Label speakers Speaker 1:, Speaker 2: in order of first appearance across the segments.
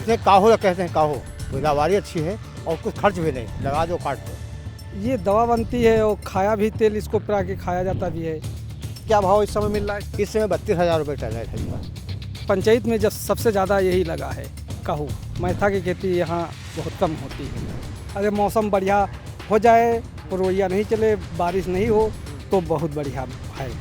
Speaker 1: इसमें काहो कहते हैं, काहो पैदावारी अच्छी है और कुछ खर्च भी नहीं, लगा दो काट दो।
Speaker 2: ये दवा बनती है और खाया भी तेल इसको पेरा के खाया जाता भी है।
Speaker 3: क्या भाव इस समय मिल रहा है?
Speaker 1: इस समय 32,000 रुपये टन है खरीदा।
Speaker 2: पंचायत में जब सबसे ज़्यादा यही लगा है कहूँ। मैथा की खेती यहाँ बहुत कम होती है। अगर मौसम बढ़िया हो जाए, पुरवैया नहीं चले, बारिश नहीं हो तो बहुत बढ़िया है।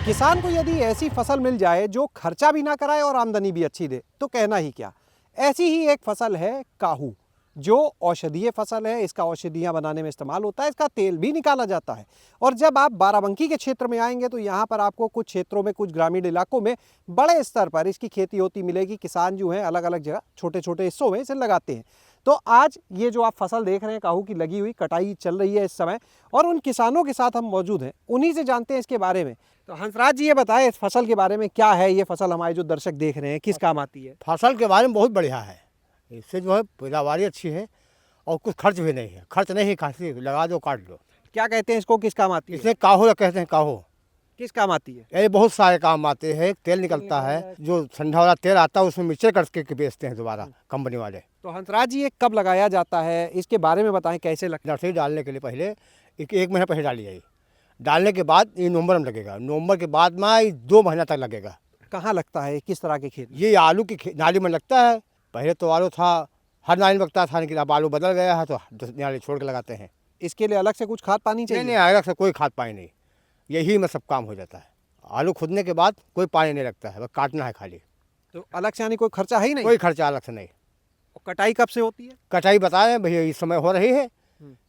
Speaker 3: किसान को यदि ऐसी फसल मिल जाए जो खर्चा भी ना कराए और आमदनी भी अच्छी दे तो कहना ही क्या। ऐसी ही एक फसल है काहू, जो औषधीय फसल है। इसका औषधियाँ बनाने में इस्तेमाल होता है, इसका तेल भी निकाला जाता है। और जब आप बाराबंकी के क्षेत्र में आएंगे तो यहाँ पर आपको कुछ क्षेत्रों में, कुछ ग्रामीण इलाकों में बड़े स्तर पर इसकी खेती होती मिलेगी। किसान जो हैं अलग अलग जगह छोटे छोटे हिस्सों में इसे लगाते हैं। तो आज ये जो आप फसल देख रहे हैं काहू की लगी हुई, कटाई चल रही है इस समय, और उन किसानों के साथ हम मौजूद हैं, उन्हीं से जानते हैं इसके बारे में। तो हंसराज जी ये बताएं इस फसल के बारे में, क्या है ये फसल, हमारे जो दर्शक देख रहे हैं किस काम आती है?
Speaker 1: फसल के बारे में बहुत बढ़िया है। इससे जो है पैदावारी अच्छी है और कुछ खर्च भी नहीं है, खर्च नहीं खासी, लगा दो काट दो।
Speaker 3: क्या कहते हैं इसको, किस काम आती है?
Speaker 1: इसमें काहो कहते हैं, काहो
Speaker 3: किस काम आती है?
Speaker 1: ये बहुत सारे काम आते हैं। तेल निकलता है, जो ठंडा वाला तेल आता है उसमें मिक्सचर करके बेचते हैं दोबारा कंपनी वाले।
Speaker 3: तो हंसराज जी ये कब लगाया जाता है, इसके बारे में बताएं, कैसे लगता है?
Speaker 1: नर्सरी डालने के लिए पहले एक महीना पहले डाली जाएगी। डालने के बाद ये नवंबर में लगेगा, नवंबर के बाद में ये 2 महीना तक लगेगा।
Speaker 3: कहाँ लगता है, किस तरह के खेत?
Speaker 1: ये आलू की नाली में लगता है। पहले तो आलू था, हर नाली में लगता था, लेकिन अब आलू बदल गया है तो नाली छोड़ के लगाते हैं।
Speaker 3: इसके लिए अलग से कुछ खाद पानी चाहिए?
Speaker 1: नहीं, अलग से कोई खाद पानी नहीं, यही में सब काम हो जाता है। आलू खुदने के बाद कोई पानी नहीं लगता है, बस काटना है खाली।
Speaker 3: तो अलग से यानी कोई खर्चा है ही नहीं?
Speaker 1: कोई खर्चा अलग से नहीं।
Speaker 3: और कटाई कब से होती है?
Speaker 1: कटाई बता रहे हैं भैया, इस समय हो रही है,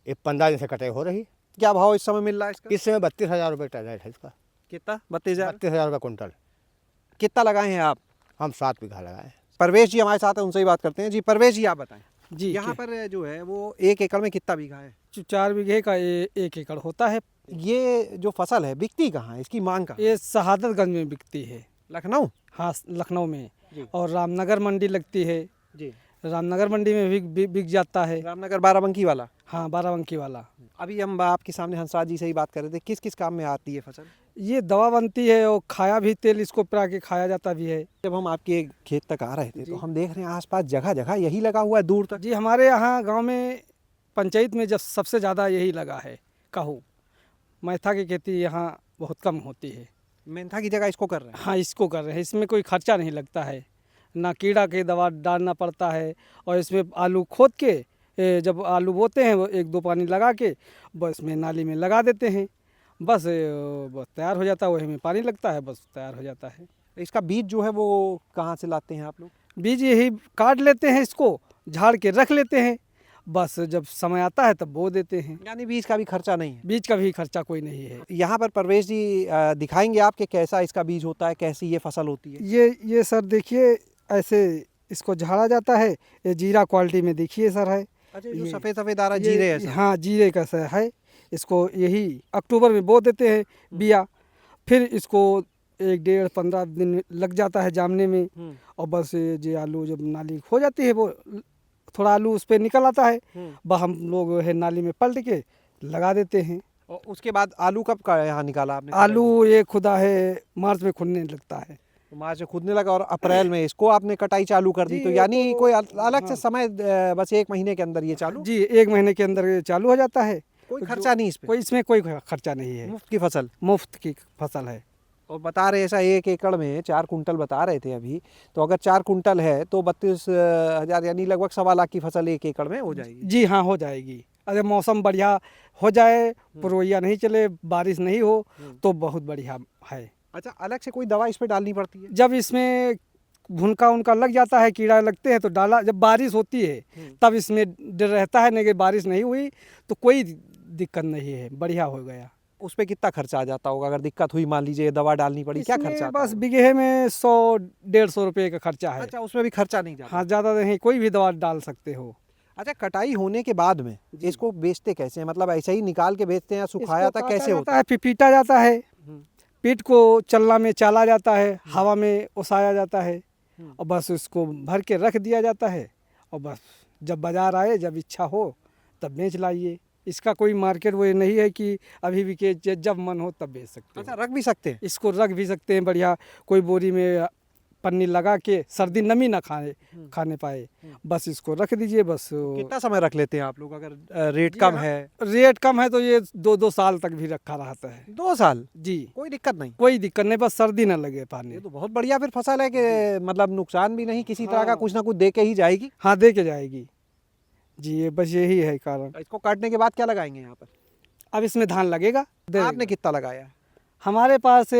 Speaker 1: ये 15 दिन से कटाई हो रही है।
Speaker 3: क्या भाव इस समय मिल रहा है इसका?
Speaker 1: इस समय 32,000 रुपये टन है इसका।
Speaker 3: कितना? 32,000?
Speaker 1: 32,000 रुपये कुंटल।
Speaker 3: कितना लगाए हैं आप?
Speaker 1: हम 7 बीघा लगाए।
Speaker 3: परवेश जी हमारे साथ है, उनसे ही बात करते हैं। जी परवेश जी आप बताएं,
Speaker 2: जी
Speaker 3: यहाँ पर जो है वो 1 एकड़ में कितना बीघा है?
Speaker 2: 4 बीघे का 1 एकड़ होता है।
Speaker 3: ये जो फसल है बिकती कहाँ है, इसकी मांग कहाँ?
Speaker 2: ये शहादतगंज में बिकती है।
Speaker 3: लखनऊ?
Speaker 2: हाँ, लखनऊ में।
Speaker 3: जी।
Speaker 2: और रामनगर मंडी लगती है,
Speaker 3: जी।
Speaker 2: रामनगर मंडी में भी बिक जाता है।
Speaker 3: रामनगर बाराबंकी वाला?
Speaker 2: हाँ, बाराबंकी वाला।
Speaker 3: अभी हम आपके सामने हंसराज जी से ही बात कर रहे थे, किस किस काम में आती है फसल?
Speaker 2: ये दवा बनती है और खाया भी तेल इसको पेरा के खाया जाता भी है।
Speaker 3: जब हम आपके खेत तक आ रहे थे तो हम देख रहे हैं आसपास जगह जगह यही लगा हुआ है दूर तक।
Speaker 2: जी, हमारे यहाँ गांव में पंचायत में जब सबसे ज़्यादा यही लगा है कहूँ। मैथा की खेती यहाँ बहुत कम होती है।
Speaker 3: मेंथा की जगह इसको कर रहे हैं?
Speaker 2: हाँ, इसको कर रहे हैं। इसमें कोई खर्चा नहीं लगता है, ना कीड़ा के दवा डालना पड़ता है। और इसमें आलू खोद के जब आलू बोते हैं वो 1-2 पानी लगा के बस में नाली में लगा देते हैं, बस तैयार हो जाता है। वही में पानी लगता है, बस तैयार हो जाता है।
Speaker 3: इसका बीज जो है वो कहाँ से लाते हैं आप लोग?
Speaker 2: बीज यही काट लेते हैं, इसको झाड़ के रख लेते हैं, बस जब समय आता है तब बो देते हैं।
Speaker 3: यानी बीज का भी खर्चा नहीं है?
Speaker 2: बीज का भी खर्चा कोई नहीं है।
Speaker 3: यहाँ पर परवेश जी दिखाएंगे आप कि कैसा इसका बीज होता है, कैसी ये फसल होती है?
Speaker 2: ये सर देखिए, ऐसे इसको झाड़ा जाता है। ये जीरा क्वालिटी में देखिए सर है।
Speaker 3: अच्छा, जो सफ़ेद सफ़ेद आ रहा है जीरे है सर?
Speaker 2: हाँ, जीरे का सर है। इसको यही अक्टूबर में बो देते हैं बिया, फिर इसको 1-1.5-15 दिन लग जाता है जामने में। और बस ये आलू जब नाली हो जाती है, वो थोड़ा आलू उस पर निकल आता है, वह हम लोग है नाली में पलट के लगा देते हैं।
Speaker 3: और उसके बाद आलू कब का यहाँ निकाला आपने?
Speaker 2: आलू ये खुदा है मार्च में खुदने लगता है।
Speaker 3: मार्च में खुदने लगा और अप्रैल में इसको आपने कटाई चालू कर दी।
Speaker 2: जी,
Speaker 3: तो
Speaker 2: ये
Speaker 3: यानी
Speaker 2: तो
Speaker 3: कोई अलग से
Speaker 2: हाँ।
Speaker 3: समय बस 1 महीने के अंदर ये चालू?
Speaker 2: जी, 1 महीने के अंदर ये चालू हो जाता है।
Speaker 3: कोई खर्चा नहीं इस पे?
Speaker 2: कोई इसमें कोई खर्चा नहीं है,
Speaker 3: मुफ्त की फसल?
Speaker 2: मुफ्त की फसल है।
Speaker 3: और बता रहे ऐसा 1 एकड़ में 4 कुंटल बता रहे थे अभी। तो अगर 4 कुंटल है तो 32,000 यानी लगभग 1.25 लाख की फसल 1 एकड़ में हो जाएगी।
Speaker 2: जी हाँ, हो जाएगी। अगर मौसम बढ़िया हो जाए, पुरवैया नहीं चले, बारिश नहीं हो तो बहुत बढ़िया है।
Speaker 3: अच्छा, अलग से कोई दवा इस पे डालनी पड़ती है?
Speaker 2: जब इसमें भुनका उनका लग जाता है, कीड़ा लगते हैं तो डाला। जब बारिश होती है तब इसमें डर रहता है, नहीं कि बारिश नहीं हुई तो कोई दिक्कत नहीं है, बढ़िया हो गया।
Speaker 3: उस पे कितना खर्चा आ जाता होगा अगर दिक्कत हुई, मान लीजिए दवा डालनी पड़ी, क्या
Speaker 2: इसमें
Speaker 3: खर्चा आता
Speaker 2: बस
Speaker 3: होगा?
Speaker 2: बीघे में 100-150 रुपये का खर्चा है।
Speaker 3: अच्छा, उसमें भी खर्चा नहीं जाता?
Speaker 2: हाँ, ज़्यादा नहीं, कोई भी दवा डाल सकते हो।
Speaker 3: अच्छा, कटाई होने के बाद में इसको बेचते कैसे हैं? मतलब ऐसे ही निकाल के बेचते हैं या सुखाया था, कैसे होता
Speaker 2: है? पीटा जाता है, पीट को चल्ला में चाला जाता है, हवा में ओसाया जाता है, और बस उसको भर के रख दिया जाता है। और बस जब बाजार आए, जब इच्छा हो तब बेच लाइए। इसका कोई मार्केट वो नहीं है कि अभी भी के जब मन हो तब बेच सकते हैं।
Speaker 3: अच्छा, रख भी सकते हैं?
Speaker 2: इसको रख भी सकते हैं बढ़िया, कोई बोरी में पन्नी लगा के सर्दी नमी ना खाने पाए, बस इसको रख दीजिए। बस
Speaker 3: कितना समय रख लेते हैं आप लोग अगर रेट कम है?
Speaker 2: रेट कम है तो ये 2-2 साल तक भी रखा रहता है।
Speaker 3: 2 साल?
Speaker 2: जी,
Speaker 3: कोई दिक्कत नहीं?
Speaker 2: कोई दिक्कत नहीं, बस सर्दी ना लगे पानी।
Speaker 3: ये तो बहुत बढ़िया फिर फसल है कि मतलब नुकसान भी नहीं किसी तरह का, कुछ ना कुछ दे के ही जाएगी।
Speaker 2: हाँ, दे के जाएगी जी, ये बस यही है कारण।
Speaker 3: इसको काटने के बाद क्या लगाएंगे यहाँ पर?
Speaker 2: अब इसमें धान लगेगा।
Speaker 3: आपने कितना लगाया?
Speaker 2: हमारे पास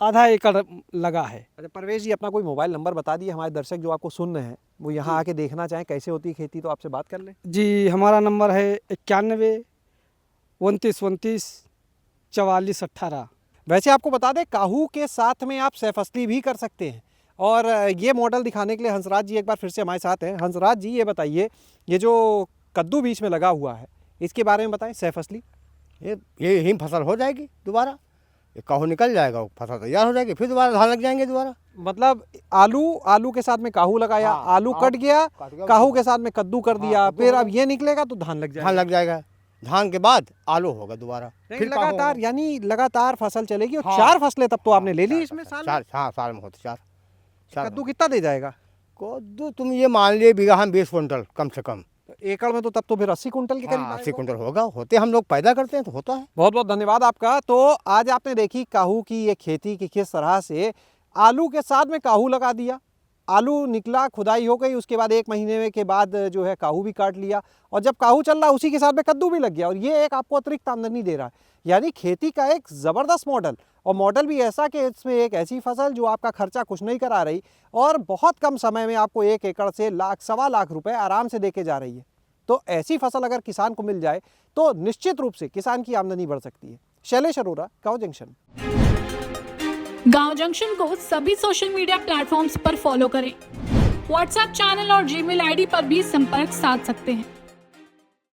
Speaker 2: आधा एकड़ लगा है।
Speaker 3: अच्छा परवेश जी, अपना कोई मोबाइल नंबर बता दिए, हमारे दर्शक जो आपको सुन रहे हैं वो यहाँ आके देखना चाहें कैसे होती है खेती तो आपसे बात कर लें।
Speaker 2: जी, हमारा नंबर है 91 29 29 44 18।
Speaker 3: वैसे आपको बता दें काहू के साथ में आप सैफसली भी कर सकते हैं, और ये मॉडल दिखाने के लिए हंसराज जी एक बार फिर से हमारे साथ हैं। हंसराज जी ये बताइए, ये जो कद्दू बीच में लगा हुआ है इसके बारे में बताएं। सैफसली
Speaker 1: ये यही फसल हो जाएगी दोबारा, ये काहू निकल जाएगा, वो फसल तैयार हो जाएगी, फिर दोबारा धान लग जाएंगे दोबारा।
Speaker 3: मतलब आलू के साथ में काहू लगाया,
Speaker 1: हाँ,
Speaker 3: आलू कट गया, काहू के साथ में कद्दू कर दिया,
Speaker 1: कद्दू
Speaker 3: फिर
Speaker 1: कर
Speaker 3: अब ये निकलेगा तो धान लग
Speaker 1: धान
Speaker 3: जाएगा।
Speaker 1: लग जाएगा, धान के बाद आलू होगा दोबारा,
Speaker 3: नहीं,
Speaker 1: फिर काहू
Speaker 3: लगातार
Speaker 1: होगा।
Speaker 3: यानी लगातार फसल चलेगी और
Speaker 1: हाँ,
Speaker 3: 4 फसलें तब तो आपने ले ली
Speaker 1: चार
Speaker 3: इसमें
Speaker 1: फसल,
Speaker 3: साल में?
Speaker 1: चार, हाँ साल में होते 4।
Speaker 3: कद्दू कितना दे जाएगा?
Speaker 1: कद्दू तुम ये मान लिए बीघा हम 20 कुंटल कम से कम।
Speaker 3: एकड़ में तो तब तो फिर 80 कुंटल के करीब
Speaker 1: हाँ, 80
Speaker 3: आएगा।
Speaker 1: कुंटल होगा, होते हम लोग पैदा करते हैं तो होता है।
Speaker 3: बहुत बहुत धन्यवाद आपका। तो आज आपने देखी काहू की ये खेती की किस तरह से आलू के साथ में काहू लगा दिया, आलू निकला, खुदाई हो गई, उसके बाद 1 महीने के बाद जो है काहू भी काट लिया, और जब काहू चल रहा उसी के साथ में कद्दू भी लग गया, और ये एक आपको अतिरिक्त आमदनी दे रहा है। यानी खेती का एक ज़बरदस्त मॉडल, और मॉडल भी ऐसा कि इसमें एक ऐसी फसल जो आपका खर्चा कुछ नहीं करा रही और बहुत कम समय में आपको 1 एकड़ से लाख 1.25 लाख रुपए आराम से दे के जा रही है। तो ऐसी फसल अगर किसान को मिल जाए तो निश्चित रूप से किसान की आमदनी बढ़ सकती है। शैलेश अरोरा, गाँव जंक्शन।
Speaker 4: गांव जंक्शन को सभी सोशल मीडिया प्लेटफॉर्म्स पर फॉलो करें। व्हाट्सएप चैनल और जीमेल आईडी पर भी संपर्क साध सकते हैं।